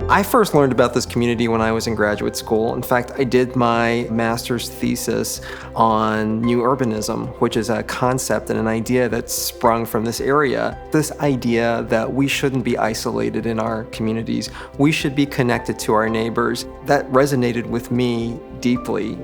I first learned about this community when I was in graduate school. In fact, I did my master's thesis on new urbanism, which is a concept and an idea that's sprung from this area. This idea that we shouldn't be isolated in our communities. We should be connected to our neighbors. That resonated with me deeply.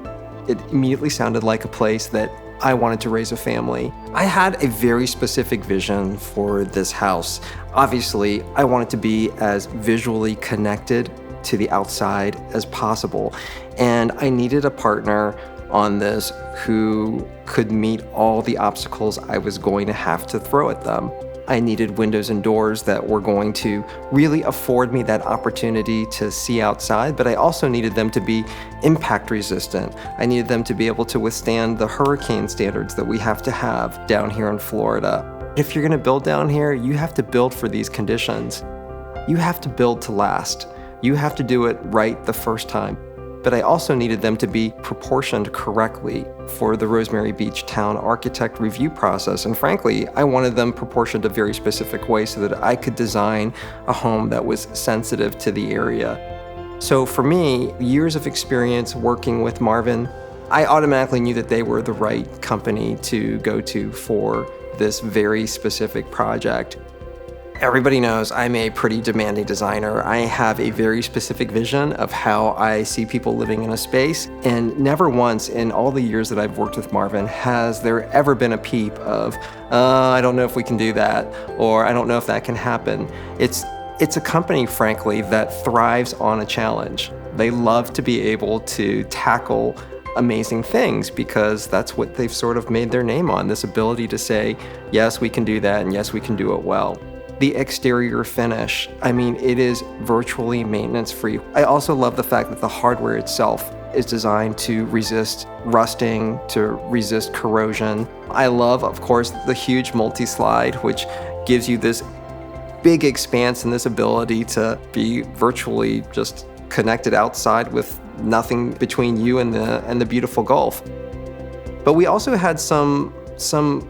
It immediately sounded like a place that I wanted to raise a family. I had a very specific vision for this house. Obviously, I wanted to be as visually connected to the outside as possible. And I needed a partner on this who could meet all the obstacles I was going to have to throw at them. I needed windows and doors that were going to really afford me that opportunity to see outside, but I also needed them to be impact resistant. I needed them to be able to withstand the hurricane standards that we have to have down here in Florida. If you're gonna build down here, you have to build for these conditions. You have to build to last. You have to do it right the first time. But I also needed them to be proportioned correctly for the Rosemary Beach Town Architect review process. And frankly, I wanted them proportioned a very specific way so that I could design a home that was sensitive to the area. So for me, years of experience working with Marvin, I automatically knew that they were the right company to go to for this very specific project. Everybody knows I'm a pretty demanding designer. I have a very specific vision of how I see people living in a space, and never once in all the years that I've worked with Marvin has there ever been a peep of, I don't know if we can do that, or I don't know if that can happen. It's a company, frankly, that thrives on a challenge. They love to be able to tackle amazing things because that's what they've sort of made their name on, this ability to say, yes, we can do that, and yes, we can do it well. The exterior finish, I mean, it is virtually maintenance-free. I also love the fact that the hardware itself is designed to resist rusting, to resist corrosion. I love, of course, the huge multi-slide, which gives you this big expanse and this ability to be virtually just connected outside with nothing between you and the beautiful Gulf. But we also had some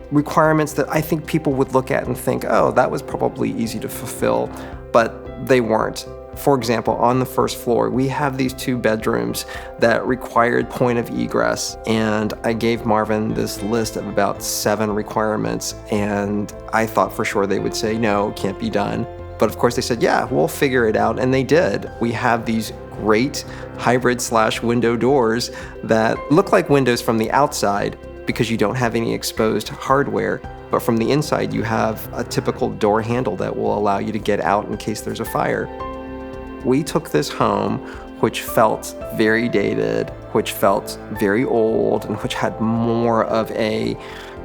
requirements that I think people would look at and think, oh, that was probably easy to fulfill, but they weren't. For example, on the first floor, we have these 2 bedrooms that required point of egress, and I gave Marvin this list of about 7 requirements, and I thought for sure they would say, no, it can't be done. But of course they said, yeah, we'll figure it out, and they did. We have these great hybrid/window doors that look like windows from the outside, because you don't have any exposed hardware, but from the inside you have a typical door handle that will allow you to get out in case there's a fire. We took this home, which felt very dated, which felt very old, and which had more of a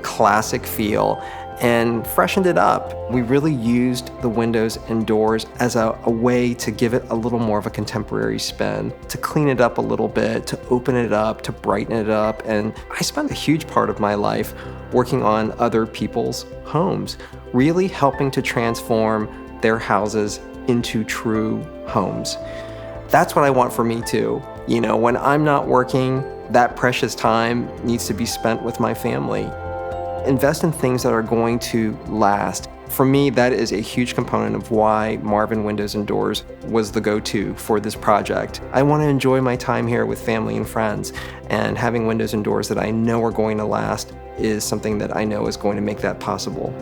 classic feel, and freshened it up. We really used the windows and doors as a way to give it a little more of a contemporary spin, to clean it up a little bit, to open it up, to brighten it up. And I spent a huge part of my life working on other people's homes, really helping to transform their houses into true homes. That's what I want for me too. You know, when I'm not working, that precious time needs to be spent with my family. Invest in things that are going to last. For me, that is a huge component of why Marvin Windows and Doors was the go-to for this project. I want to enjoy my time here with family and friends, and having windows and doors that I know are going to last is something that I know is going to make that possible.